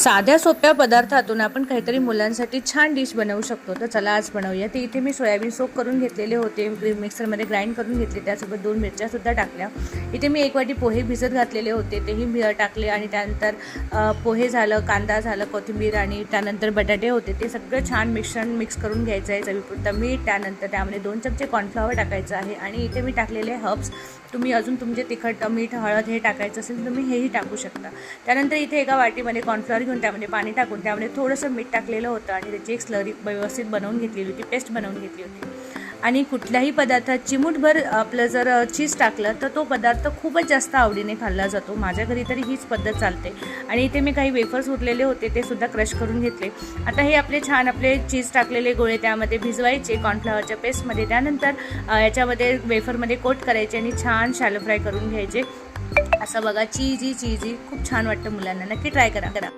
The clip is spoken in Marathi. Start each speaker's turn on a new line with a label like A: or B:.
A: साध्या सोप्या पदार्थातून आपण काहीतरी मुलांसाठी छान डिश बनवू शकतो. तर चला आज बनवूया. ते इथे मी सोयाबीन सोक करून घेतलेले होते, मिक्सरमध्ये ग्राइंड करून घेतले, त्यासोबत 2 मिरच्यासुद्धा टाकल्या. इथे मी 1 वाटी पोहे भिजत घातलेले होते, तेही टाकले आणि त्यानंतर पोहे झालं, कांदा झालं, कोथिंबीर आणि त्यानंतर बटाटे होते. ते सगळं छान मिक्स करून घ्यायचं आहे. चवीपुरतं मीठ, त्यानंतर त्यामध्ये 2 चमचे कॉर्नफ्लॉवर टाकायचं आहे आणि इथे मी टाकलेले हर्ब्स. तुम्ही अजून तुमचे तिखट, मीठ, हळद हे टाकायचं असेल तुम्ही हेही टाकू शकता. त्यानंतर इथे एका वाटीमध्ये कॉर्नफ्लॉवर घेऊन त्यामध्ये पाणी टाकून त्यामध्ये थोडंसं मीठ टाकलेलं होतं आणि त्याची एक स्लरी व्यवस्थित बनवून घेतलेली होती, पेस्ट बनवून घेतली होती. आणि कुठल्याही पदार्थात चिमूटभर आपलं जर चीज टाकलं तर तो पदार्थ खूपच जास्त आवडीने खाल्ला जातो. माझ्या घरी तरी हीच पद्धत चालते. आणि इथे मी काही वेफर्स उरलेले होते ते सुद्धा क्रश करून घेतले. आता हे आपले चीज टाकलेले गोळे त्यामध्ये भिजवायचे कॉर्नफ्लॉवरच्या पेस्टमध्ये. त्यानंतर याच्यामध्ये वेफरमध्ये कोट करायचे आणि छान शॅलो फ्राय करून घ्यायचे. असं बघा, चीजी खूप छान वाटतं मुलांना. नक्की ट्राय करा.